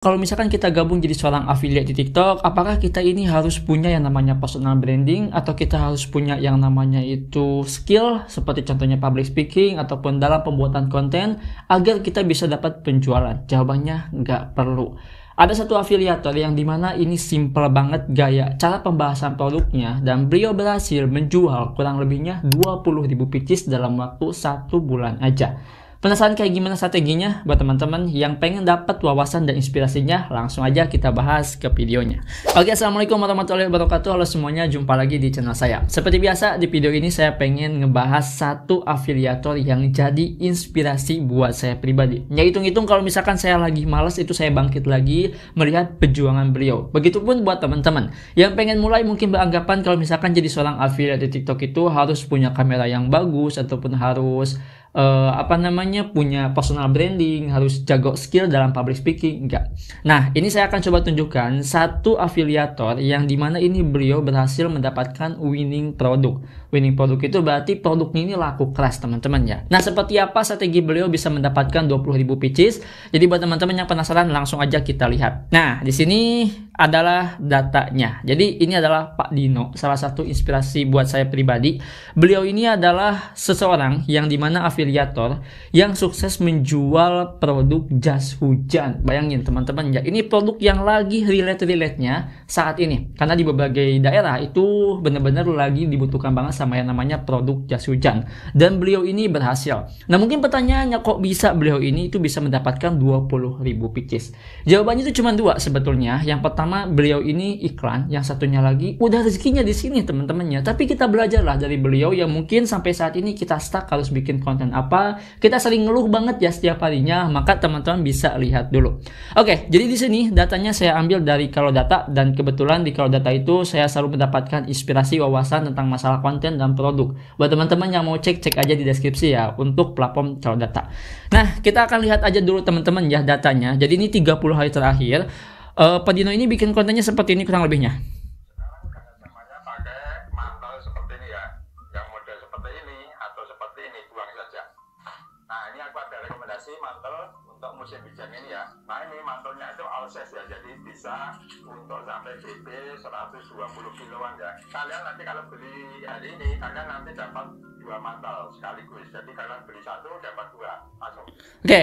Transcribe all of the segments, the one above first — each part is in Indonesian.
Kalau misalkan kita gabung jadi seorang affiliate di TikTok, apakah kita ini harus punya yang namanya personal branding atau kita harus punya yang namanya itu skill seperti contohnya public speaking ataupun dalam pembuatan konten agar kita bisa dapat penjualan? Jawabannya nggak perlu. Ada satu afiliator yang dimana ini simple banget gaya cara pembahasan produknya dan beliau berhasil menjual kurang lebihnya 20.000 pieces dalam waktu 1 bulan aja. Penasaran kayak gimana strateginya? Buat teman-teman yang pengen dapat wawasan dan inspirasinya, langsung aja kita bahas ke videonya. Oke, assalamualaikum warahmatullahi wabarakatuh. Halo semuanya, jumpa lagi di channel saya. Seperti biasa, di video ini saya pengen ngebahas satu afiliator yang jadi inspirasi buat saya pribadi. Ya hitung-hitung kalau misalkan saya lagi males, itu saya bangkit lagi melihat perjuangan beliau. Begitupun buat teman-teman yang pengen mulai mungkin beranggapan kalau misalkan jadi seorang affiliate di TikTok itu harus punya kamera yang bagus ataupun harus punya personal branding, harus jago skill dalam public speaking. Enggak. Nah, ini saya akan coba tunjukkan satu afiliator yang dimana ini beliau berhasil mendapatkan winning produk. Winning produk itu berarti produknya ini laku keras, teman-teman ya. Nah, seperti apa strategi beliau bisa mendapatkan 20.000 pieces? Jadi buat teman-teman yang penasaran, langsung aja kita lihat. Nah, di sini adalah datanya. Jadi ini adalah Pak Dino, salah satu inspirasi buat saya pribadi. Beliau ini adalah seseorang yang dimana afiliator yang sukses menjual produk jas hujan. Bayangin teman-teman ya, ini produk yang lagi relate-nya saat ini. Karena di berbagai daerah itu benar-benar lagi dibutuhkan banget sama yang namanya produk jas hujan. Dan beliau ini berhasil. Nah, mungkin pertanyaannya kok bisa beliau ini itu bisa mendapatkan 20.000 pieces? Jawabannya itu cuma dua sebetulnya. Yang pertama, beliau ini iklan, yang satunya lagi udah rezekinya di sini teman-temannya. Tapi kita belajarlah dari beliau yang mungkin sampai saat ini kita stuck harus bikin konten apa. Kita sering ngeluh banget ya setiap harinya, maka teman-teman bisa lihat dulu. Oke, jadi di sini datanya saya ambil dari Kalodata dan kebetulan di Kalodata itu saya selalu mendapatkan inspirasi wawasan tentang masalah konten dan produk. Buat teman-teman yang mau cek aja di deskripsi ya untuk platform Kalodata. Nah, kita akan lihat aja dulu teman-teman ya datanya. Jadi ini 30 hari terakhir. Pak Dino ini bikin kontennya seperti ini kurang lebihnya. Sekarang kerjasamanya pakai mantel seperti ini ya, yang model seperti ini atau seperti ini, buang saja. Nah, ini aku ada rekomendasi mantel untuk musim hujan ini ya. Nah, ini mantelnya itu all size ya, jadi bisa untuk sampai BB 120 kiloan ya. Kalian nanti kalau beli hari ini, kalian nanti dapat 2 mantel sekaligus. Jadi kalian beli 1 dapat 2 langsung. Oke.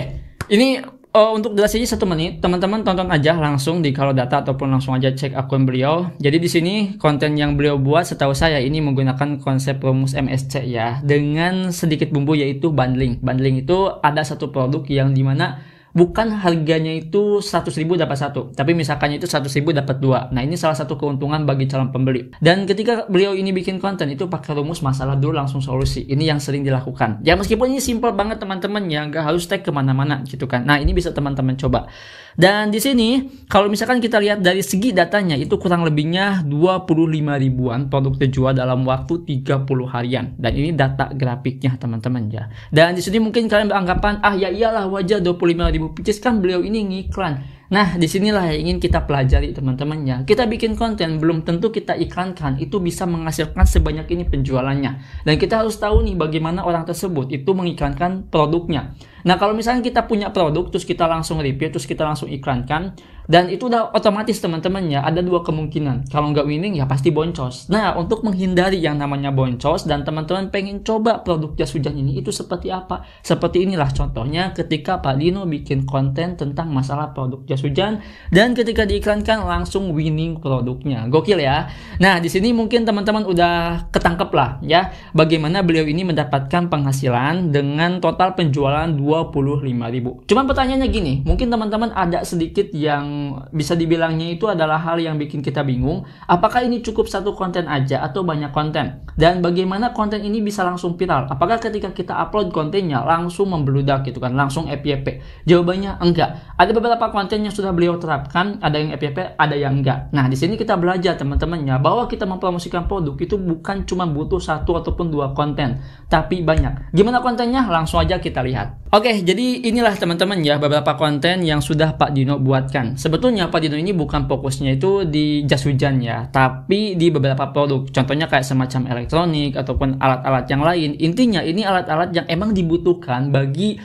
Ini untuk durasinya 1 menit, teman-teman tonton aja langsung di Kalodata ataupun langsung aja cek akun beliau. Jadi di sini konten yang beliau buat setahu saya ini menggunakan konsep rumus MSC ya, dengan sedikit bumbu yaitu bundling. Bundling itu ada satu produk yang dimana bukan harganya itu 100.000 dapat 1, tapi misalkannya itu 100.000 dapat 2. Nah, ini salah satu keuntungan bagi calon pembeli. Dan ketika beliau ini bikin konten itu pakai rumus masalah dulu langsung solusi. Ini yang sering dilakukan. Ya meskipun ini simple banget teman-teman ya, nggak harus tag kemana-mana gitu kan. Nah, ini bisa teman-teman coba. Dan di sini kalau misalkan kita lihat dari segi datanya itu kurang lebihnya 25 ribuan produk terjual dalam waktu 30 harian. Dan ini data grafiknya teman-teman ya. Dan di sini mungkin kalian beranggapan ya iyalah wajar 25.000 pieces kan beliau ini ngiklan. Nah, disinilah yang ingin kita pelajari teman-teman ya. Kita bikin konten belum tentu kita iklankan itu bisa menghasilkan sebanyak ini penjualannya. Dan kita harus tahu nih bagaimana orang tersebut itu mengiklankan produknya. Nah, kalau misalnya kita punya produk terus kita langsung review terus kita langsung iklankan, dan itu udah otomatis teman-teman ya, ada 2 kemungkinan. Kalau nggak winning ya pasti boncos. Nah, untuk menghindari yang namanya boncos dan teman-teman pengen coba produk jas hujan ini itu seperti apa? Seperti inilah contohnya ketika Pak Dino bikin konten tentang masalah produk jas hujan dan ketika diiklankan langsung winning produknya. Gokil ya. Nah, di sini mungkin teman-teman udah ketangkep lah ya bagaimana beliau ini mendapatkan penghasilan dengan total penjualan 25.000. Cuman pertanyaannya gini, mungkin teman-teman ada sedikit yang bisa dibilangnya itu adalah hal yang bikin kita bingung. Apakah ini cukup satu konten aja atau banyak konten? Dan bagaimana konten ini bisa langsung viral? Apakah ketika kita upload kontennya langsung membludak gitu kan, langsung FYP? Jawabannya enggak. Ada beberapa konten yang sudah beliau terapkan, ada yang FYP, ada yang enggak. Nah, di sini kita belajar teman-temannya bahwa kita mempromosikan produk itu bukan cuma butuh 1 ataupun 2 konten, tapi banyak. Gimana kontennya? Langsung aja kita lihat. Oke, jadi inilah teman-teman ya beberapa konten yang sudah Pak Dino buatkan. Sebetulnya Pak Dino ini bukan fokusnya itu di jas hujan ya, tapi di beberapa produk. Contohnya kayak semacam elektronik ataupun alat-alat yang lain. Intinya ini alat-alat yang emang dibutuhkan bagi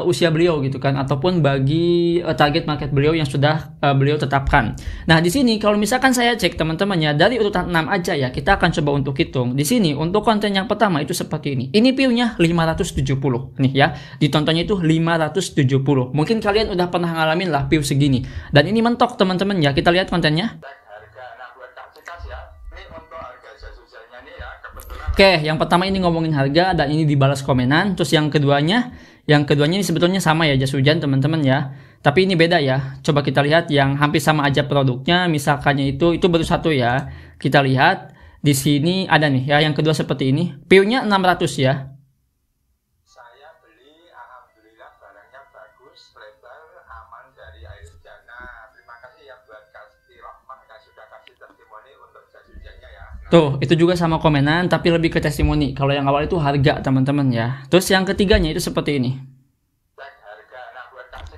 usia beliau gitu kan, ataupun bagi target market beliau yang sudah beliau tetapkan. Nah, di sini kalau misalkan saya cek teman-teman ya, dari urutan 6 aja ya, kita akan coba untuk hitung. Di sini untuk konten yang pertama itu seperti ini. Ini view-nya 570 nih ya. Ditontonnya itu 570. Mungkin kalian udah pernah ngalamin lah view segini. Dan ini mentok teman-teman ya. Kita lihat kontennya. Oke, yang pertama ini ngomongin harga dan ini dibalas komenan. Terus yang keduanya ini sebetulnya sama ya, jas hujan teman-teman ya. Tapi ini beda ya. Coba kita lihat yang hampir sama aja produknya. Misalkannya itu baru satu ya. Kita lihat di sini ada nih ya, yang kedua seperti ini. View-nya 600 ya. Saya beli, alhamdulillah barangnya bagus, lebar, aman dari air hujan. Nah, terima kasih yang buat kasih rahmah yang sudah kasih testimoni untuk jas hujannya ya. Tuh, itu juga sama komenan tapi lebih ke testimoni. Kalau yang awal itu harga teman-teman ya. Terus yang ketiganya itu seperti ini.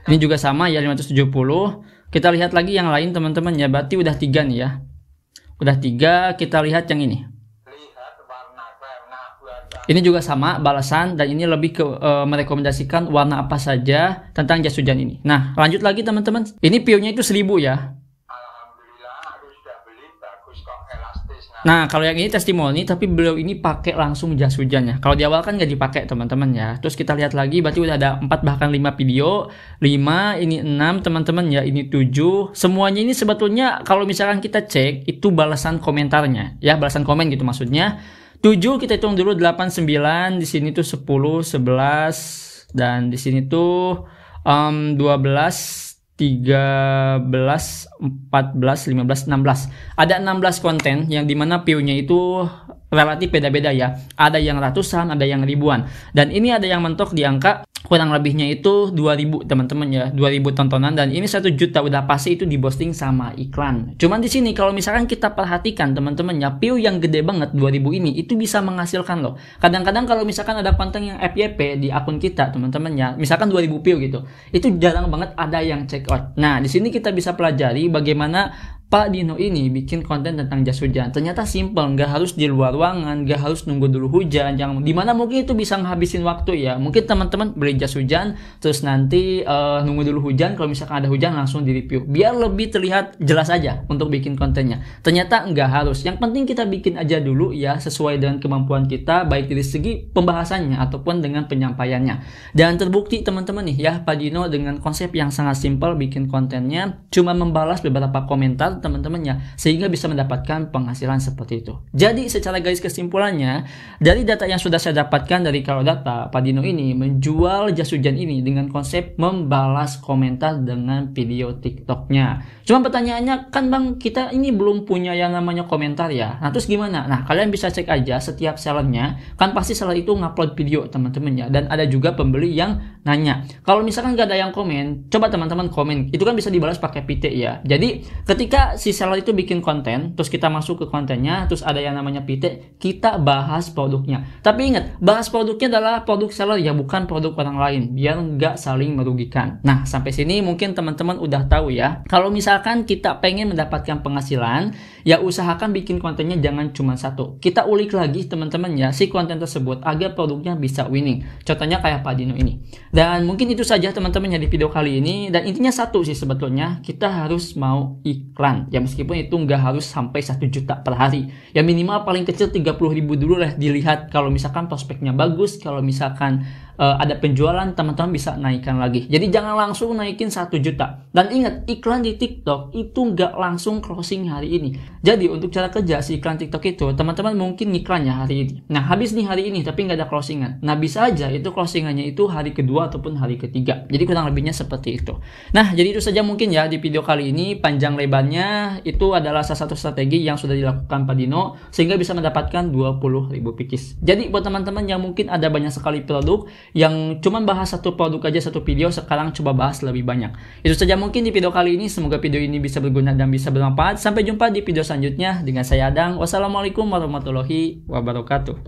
Ini juga sama ya, 570. Kita lihat lagi yang lain teman-teman ya. Berarti udah 3 nih ya. Udah 3, kita lihat yang ini. Ini juga sama balasan dan ini lebih ke merekomendasikan warna apa saja tentang jas hujan ini. Nah, lanjut lagi teman-teman. Ini view-nya itu 1000 ya. Nah, kalau yang ini testimoni, tapi beliau ini pakai langsung jas hujannya. Kalau di awal kan nggak dipakai teman-teman ya. Terus kita lihat lagi, berarti udah ada 4 bahkan 5 video. 5, ini 6 teman-teman ya, ini 7. Semuanya ini sebetulnya kalau misalkan kita cek, itu balasan komentarnya. Ya, balasan komen gitu maksudnya. 7 kita hitung dulu, 8, 9. Di sini tuh 10, 11. Dan di sini tuh 12. 13, 14, 15, 16. Ada 16 konten yang dimana view-nya itu relatif beda-beda ya. Ada yang ratusan, ada yang ribuan. Dan ini ada yang mentok di angka kurang lebihnya itu 2000 teman-teman ya. 2000 tontonan dan ini 1 juta udah pasti itu diposting sama iklan. Cuman di sini kalau misalkan kita perhatikan teman-teman ya, view yang gede banget 2000 ini itu bisa menghasilkan loh. Kadang-kadang kalau misalkan ada konten yang FYP di akun kita teman-teman ya, misalkan 2000 view gitu. Itu jarang banget ada yang check out. Nah, di sini kita bisa pelajari bagaimana Pak Dino ini bikin konten tentang jas hujan. Ternyata simple, nggak harus di luar ruangan, nggak harus nunggu dulu hujan. Yang dimana mungkin itu bisa ngabisin waktu ya. Mungkin teman-teman beli jas hujan, terus nanti nunggu dulu hujan. Kalau misalkan ada hujan langsung di review. Biar lebih terlihat jelas aja untuk bikin kontennya. Ternyata nggak harus. Yang penting kita bikin aja dulu ya, sesuai dengan kemampuan kita, baik dari segi pembahasannya ataupun dengan penyampaiannya. Dan terbukti teman-teman nih ya, Pak Dino dengan konsep yang sangat simple bikin kontennya, cuma membalas beberapa komentar teman-teman ya, sehingga bisa mendapatkan penghasilan seperti itu. Jadi secara garis kesimpulannya, dari data yang sudah saya dapatkan dari Kalodata, Pak Dino ini menjual jas hujan ini dengan konsep membalas komentar dengan video TikToknya. Cuma pertanyaannya, kan Bang, kita ini belum punya yang namanya komentar ya. Nah, terus gimana? Nah, kalian bisa cek aja setiap sellernya, kan pasti seller itu ngupload video teman-teman ya, dan ada juga pembeli yang nanya. Kalau misalkan gak ada yang komen, coba teman-teman komen. Itu kan bisa dibalas pakai PT ya. Jadi ketika si seller itu bikin konten, terus kita masuk ke kontennya, terus ada yang namanya PT, kita bahas produknya. Tapi ingat, bahas produknya adalah produk seller ya, bukan produk orang lain, biar nggak saling merugikan. Nah, sampai sini mungkin teman-teman udah tahu ya. Kalau misalkan kita pengen mendapatkan penghasilan, ya usahakan bikin kontennya jangan cuma satu. Kita ulik lagi teman-teman ya, si konten tersebut agar produknya bisa winning. Contohnya kayak Pak Dino ini. Dan mungkin itu saja teman-teman ya di video kali ini. Dan intinya satu sih sebetulnya, kita harus mau iklan. Ya meskipun itu nggak harus sampai 1 juta per hari. Ya minimal paling kecil 30.000 dulu lah dilihat. Kalau misalkan prospeknya bagus, kalau misalkan ada penjualan, teman-teman bisa naikkan lagi. Jadi jangan langsung naikin 1 juta. Dan ingat, iklan di TikTok itu nggak langsung closing hari ini. Jadi untuk cara kerja si iklan TikTok itu, teman-teman mungkin ngiklannya hari ini. Nah, habis nih hari ini tapi nggak ada closingan. Nah, bisa aja itu closingannya itu hari kedua ataupun hari ketiga. Jadi kurang lebihnya seperti itu. Nah, jadi itu saja mungkin ya di video kali ini. Panjang lebarnya itu adalah salah satu strategi yang sudah dilakukan Pak Dino sehingga bisa mendapatkan 20.000 pikis. Jadi buat teman-teman yang mungkin ada banyak sekali produk yang cuman bahas satu produk aja satu video, sekarang coba bahas lebih banyak. Itu saja mungkin di video kali ini. Semoga video ini bisa berguna dan bisa bermanfaat. Sampai jumpa di video selanjutnya dengan saya Adang. Wassalamualaikum warahmatullahi wabarakatuh.